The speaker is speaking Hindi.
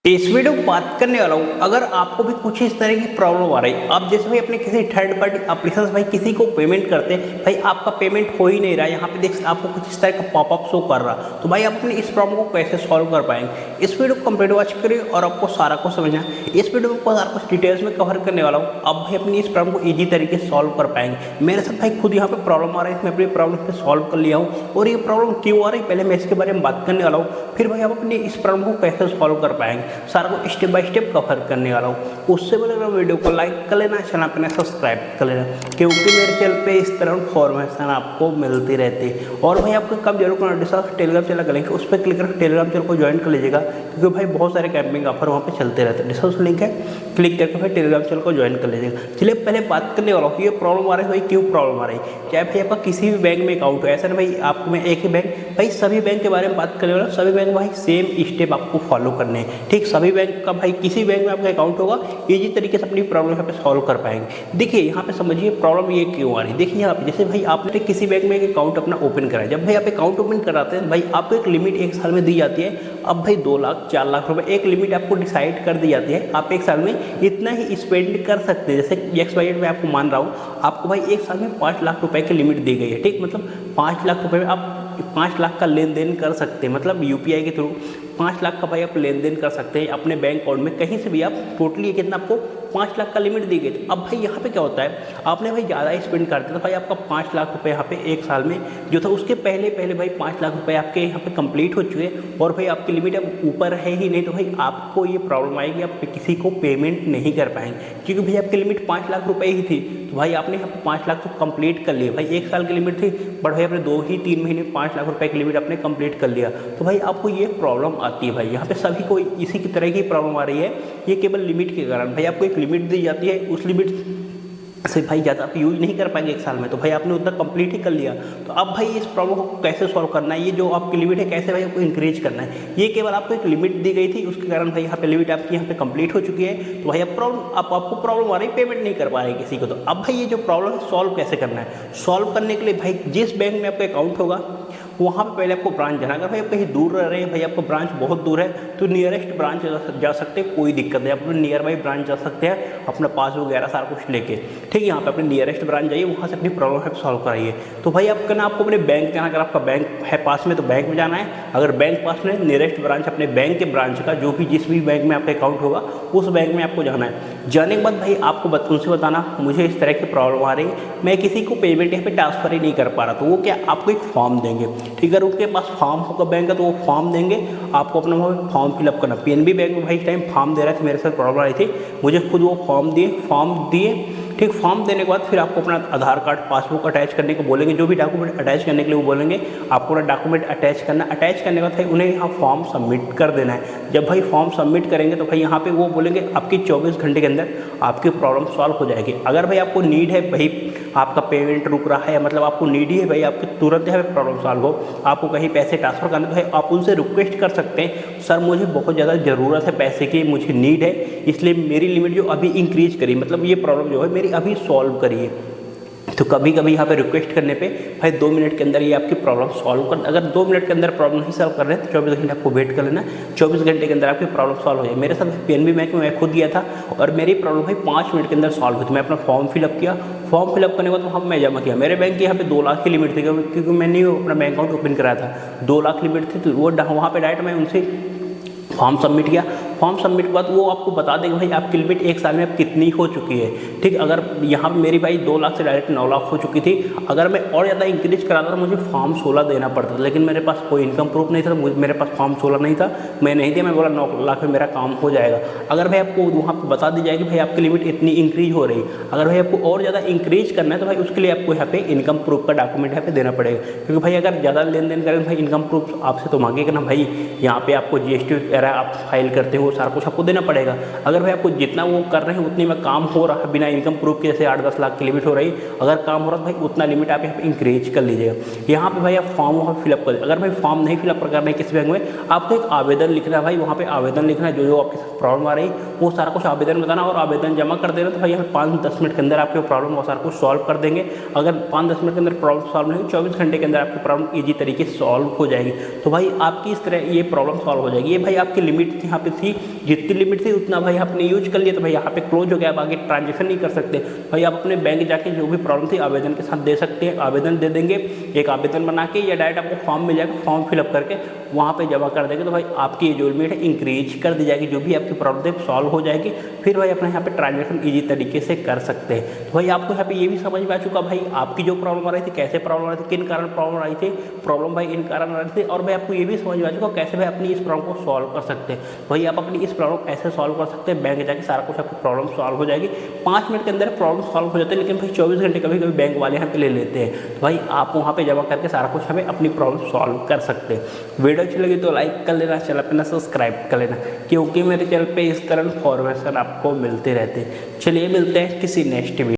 इस वीडियो में बात करने वाला हूँ, अगर आपको भी कुछ इस तरह की प्रॉब्लम आ रही है, आप जैसे भाई अपने किसी थर्ड पार्टी एप्लीकेशन से भाई किसी को पेमेंट करते हैं, भाई आपका पेमेंट हो ही नहीं रहा है, यहाँ पे देख आपको कुछ इस तरह का पॉपअप शो कर रहा, तो भाई आप अपने इस प्रॉब्लम को कैसे सॉल्व कर पाएंगे। इस वीडियो को कंप्लीट वॉच करिए और आपको सारा कुछ समझना है। इस वीडियो में सारा कुछ डिटेल्स में कवर करने वाला हूँ, आप भाई अपनी इस प्रॉब्लम को ईजी तरीके से सॉल्व कर पाएंगे। मेरे साथ भाई खुद यहाँ पे प्रॉब्लम आ रही है, मैं अपनी प्रॉब्लम पे सॉल्व कर लिया हूँ और ये प्रॉब्लम क्यों आ रही है पहले मैं इसके बारे में बात करने वाला हूँ, फिर भाई आप अपनी इस प्रॉब्लम को कैसे सॉल्व कर पाएंगे, सारा को स्टेप बाय स्टेप कवर करने वाला हूँ। उससे पहले वीडियो को लाइक कर लेना, चैनल पर सब्सक्राइब कर लेना, क्योंकि मेरे चैनल पे इस तरह फॉर्मेशन आपको मिलती रहती है। और भाई आपको कब जरूर करना डिस्कस टेलीग्राम चैनल का लिंक, उस पर क्लिक करके टेलीग्राम चैनल को ज्वाइन कर लीजिएगा, क्योंकि भाई बहुत सारे कैंपिंग ऑफर वहाँ पे चलते रहते हैं। डिस्कस लिंक है, क्लिक करके भाई टेलीग्राम चैनल को ज्वाइन कर लीजिएगा। चलिए पहले बात करने वाला हूँ, ये प्रॉब्लम आ रही है भाई, क्यों प्रॉब्लम आ रही है। चाहे भाई आपका किसी भी बैंक में अकाउंट हो, ऐसा ना भाई आपको मैं एक ही बैंक, भाई सभी बैंक के बारे में बात करने वाला हूँ। सभी बैंक भाई सेम स्टेप आपको फॉलो करने हैं, ठीक। सभी बैंक का भाई किसी बैंक में आपका अकाउंट होगा, इजी तरीके से अपनी प्रॉब्लम यहाँ पे सॉल्व कर पाएंगे। देखिए यहाँ पे समझिए प्रॉब्लम ये क्यों आ रही है। देखिए यहाँ पे जैसे भाई आपने किसी बैंक में एक अकाउंट अपना ओपन करा है, जब भाई आप अकाउंट ओपन कराते हैं भाई आपको एक लिमिट एक साल में दी जाती है। अब भाई 2 लाख 4 लाख रुपए एक लिमिट आपको डिसाइड कर दी जाती है, आप एक साल में इतना ही स्पेंड कर सकते हैं। जैसे XYZ में आपको मान रहा हूँ, आपको भाई एक साल में 5 लाख रुपए की लिमिट दी गई है, ठीक। मतलब 5 लाख रुपए में आप 5 लाख का लेन देन कर सकते हैं, मतलब UPI के थ्रू 5 लाख का भाई आप लेन देन कर सकते हैं अपने बैंक अकाउंट में कहीं से भी। आप टोटली कितना आपको 5 लाख का लिमिट दी गई। अब भाई यहाँ पे क्या होता है, आपने भाई ज़्यादा स्पेंड कर दिया तो भाई आपका 5 लाख रुपए यहाँ पे एक साल में जो था, उसके पहले भाई 5 लाख रुपए आपके यहाँ पे कंप्लीट हो चुके हैं और भाई आपकी लिमिट अब ऊपर है ही नहीं, तो भाई आपको ये प्रॉब्लम आएगी, आप किसी को पेमेंट नहीं कर पाएंगे, क्योंकि भाई आपकी लिमिट 5 लाख रुपए ही थी। तो भाई आपने यहाँ पे 5 लाख तो कंप्लीट कर लिया, भाई एक साल की लिमिट थी, बट भाई आपने 2 ही 3 महीने 5 लाख रुपए की लिमिट आपने कंप्लीट कर लिया, तो भाई आपको ये प्रॉब्लम आती है। भाई यहाँ पे सभी को इसी की तरह की प्रॉब्लम आ रही है, ये केवल लिमिट के कारण। भाई आपको एक लिमिट दी जाती है, उस लिमिट से भाई ज़्यादा आप यूज नहीं कर पाएंगे एक साल में, तो भाई आपने उतना कंप्लीट ही कर लिया। तो अब भाई इस प्रॉब्लम को कैसे सॉल्व करना है, ये जो आपकी लिमिट है कैसे भाई आपको इंक्रीज करना है। ये केवल आपको एक लिमिट दी गई थी, उसके कारण भाई यहाँ पे लिमिट आपकी यहाँ पे कंप्लीट हो चुकी है, तो भाई अब आपको प्रॉब्लम आ रही है, पेमेंट नहीं कर पा रहे किसी को। तो अब भाई ये जो प्रॉब्लम है सॉल्व कैसे करना है। सॉल्व करने के लिए भाई जिस बैंक में आपका अकाउंट होगा वहाँ पे पहले आपको ब्रांच जाना। अगर भाई आप कहीं दूर रह रहे हैं, भाई आपका ब्रांच बहुत दूर है, तो नियरेस्ट ब्रांच जा सकते हैं, कोई दिक्कत नहीं, आप अपने नियर बाई ब्रांच जा सकते हैं अपना पासबुक वगैरह सारा कुछ लेके, ठीक है। यहाँ पे अपने नियरेस्ट ब्रांच जाइए, वहाँ से अपनी प्रॉब्लम है सॉल्व कराइए। तो भाई आपका ना आपको अपने बैंक जाना, अगर आपका बैंक है पास में तो बैंक में जाना है, अगर बैंक पास में नियरेस्ट ब्रांच अपने बैंक के ब्रांच का जो भी जिस भी बैंक में आपका अकाउंट होगा उस बैंक में आपको जाना है। जाने के बाद भाई आपको उनसे बताना मुझे इस तरह की प्रॉब्लम आ रही है, मैं किसी को पेमेंट यहाँ पे ट्रांसफर ही नहीं कर पा रहा, तो वो क्या आपको एक फॉर्म देंगे, ठीक है। उनके पास फॉर्म होगा बैंक का, तो वो फॉर्म देंगे आपको, अपना फॉर्म फिलअप करना। PNB बैंक में भाई इस टाइम फॉर्म दे रहे थे, मेरे साथ प्रॉब्लम आई थी, मुझे खुद वो फॉर्म दिए, ठीक। फॉर्म देने के बाद फिर आपको अपना आधार कार्ड पासबुक अटैच करने को बोलेंगे, जो भी डॉक्यूमेंट अटैच करने के लिए वो बोलेंगे, आपको अपना डॉक्यूमेंट अटैच करना। अटैच करने के बाद भाई उन्हें यहाँ फॉर्म सबमिट कर देना है। जब भाई फॉर्म सबमिट करेंगे तो भाई यहाँ पे वो बोलेंगे आपकी 24 घंटे के अंदर आपकी प्रॉब्लम सॉल्व हो जाएगी। अगर भाई आपको नीड है, भाई आपका पेमेंट रुक रहा है, मतलब आपको नीड ही है भाई आपकी तुरंत है प्रॉब्लम सॉल्व हो, आपको कहीं पैसे ट्रांसफर करने, तो भाई आप उनसे रिक्वेस्ट कर सकते हैं, सर मुझे बहुत ज़्यादा ज़रूरत है पैसे की, मुझे नीड है, इसलिए मेरी लिमिट जो अभी इंक्रीज करी, मतलब ये प्रॉब्लम जो है मेरी अभी सॉल्व करिए। तो कभी कभी यहाँ पे रिक्वेस्ट करने पे भाई 2 मिनट के अंदर ये आपकी प्रॉब्लम सॉल्व कर, अगर 2 मिनट के अंदर प्रॉब्लम नहीं सॉल्व कर रहे हैं तो 24 घंटे आपको वेट कर लेना, 24 घंटे के अंदर आपकी प्रॉब्लम सॉल्व हो जाए। मेरे साथ PNB बैंक में मैं खुद गया था और मेरी प्रॉब्लम भाई 5 मिनट के अंदर सॉल्व हुई थी। मैं अपना फॉर्म फिलअप किया, फॉर्म फिलअप करने के बाद हम मैं जमा किया। मेरे बैंक की यहाँ पे 2 लाख की लिमिट थी, क्योंकि मैंने अपना बैंक अकाउंट ओपन कराया था, 2 लाख लिमिट थी, तो वो वहाँ पर डायरेक्ट मैं उनसे फॉर्म सबमिट किया। फॉर्म सबमिट के बाद वो आपको बता देंगे भाई आपकी लिमिट एक साल में अब कितनी हो चुकी है, ठीक। अगर यहाँ पे मेरी भाई 2 लाख से डायरेक्ट 9 लाख हो चुकी थी, अगर मैं और ज़्यादा इंक्रीज कराता था मुझे फॉर्म 16 देना पड़ता था, लेकिन मेरे पास कोई इनकम प्रूफ नहीं था, मेरे पास फॉर्म 16 नहीं था, मैं नहीं दिया, मैं बोला 9 लाख में मेरा काम हो जाएगा। अगर भाई आपको वहाँ पर बता दी जाएगी भाई आपकी लिमिट इतनी इंक्रीज हो रही, अगर भाई आपको और ज़्यादा इंक्रीज करना है तो भाई उसके लिए आपको यहाँ पे इनकम प्रूफ का डॉक्यूमेंट यहाँ पे देना पड़ेगा, क्योंकि भाई अगर ज़्यादा लेन देन करें तो भाई इनकम प्रूफ आपसे तो मांगेगा ना भाई, यहाँ पे आपको GST वगैरह आप फाइल करते हो सारा कुछ आपको देना पड़ेगा। अगर भाई आपको जितना वो कर रहे हैं उतने में काम हो रहा है बिना इनकम प्रूफ के, जैसे 8-10 लाख की लिमिट हो रही, अगर काम हो रहा है तो भाई उतना लिमिट आप यहाँ पे इंक्रीज कर लीजिएगा। यहाँ पे भाई आप फॉर्म वहाँ फिलअप कर, अगर भाई फॉर्म नहीं फिलअप कर रहे हैं किसी बैंक में, आपको एक आवेदन लिखना है भाई, वहाँ पे आवेदन लिखना है, जो आपके साथ प्रॉब्लम आ रही वो सारा कुछ आवेदन बताना और आवेदन जमा कर देना। तो भाई यहाँ 5-10 मिनट के अंदर आपके प्रॉब्लम वो सारा कुछ सॉल्व कर देंगे। अगर 5-10 मिनट के अंदर प्रॉब्लम सॉल्व नहीं, 24 घंटे के अंदर आपकी प्रॉब्लम ईजी तरीके से सॉल्व हो जाएगी। तो भाई आपकी इस तरह ये प्रॉब्लम सॉल्व हो जाएगी। ये भाई आपकी लिमिट यहाँ पे थी जितनी लिमिट थी उतना भाई आपने यूज कर लिया तो भाई यहाँ पे क्लोज हो गया, अब आगे ट्रांजेक्शन नहीं कर सकते। भाई आप अपने बैंक जाके जो भी प्रॉब्लम थी आवेदन के साथ दे सकते हैं, आवेदन दे देंगे, एक आवेदन बना के या डायरेक्ट आपको फॉर्म मिल जाएगा, फॉर्म फिलअप करके वहाँ पे जमा कर देंगे तो भाई आपकी जो लिमिट है इंक्रीज कर दी जाएगी, जो भी आपकी प्रॉब्लम है सॉल्व हो जाएगी। फिर भाई अपने यहाँ पे ट्रांजेक्शन ईजी तरीके से कर सकते हैं। तो भाई आपको यहाँ पे ये भी समझ में आ चुका भाई आपकी जो प्रॉब्लम आ रही थी, कैसे प्रॉब्लम आ रही थी, किन कारण प्रॉब्लम आई थी, प्रॉब्लम भाई इन कारण आ रही थी, और भाई आपको ये भी समझ में आ चुका कैसे भाई अपनी इस प्रॉब्लम को सॉल्व कर सकते हैं। भाई आप अपनी इस प्रॉब्लम को ऐसे सॉल्व कर सकते हैं, बैंक जाके सारा कुछ आपकी प्रॉब्लम सॉल्व हो जाएगी, 5 मिनट के अंदर प्रॉब्लम सॉल्व हो जाती है। लेकिन भाई 24 घंटे कभी कभी बैंक वाले यहाँ पे ले लेते हैं, तो भाई आप वहाँ पे जमा करके सारा कुछ हमें अपनी प्रॉब्लम सॉल्व कर सकते हैं। वीडियो अच्छी लगी तो लाइक कर लेना, चैनल अपना सब्सक्राइब कर लेना, क्योंकि मेरे चैनल पे इस तरह इन्फॉर्मेशन आपको मिलते रहते हैं। चलिए मिलते हैं किसी नेक्स्ट वीडियो।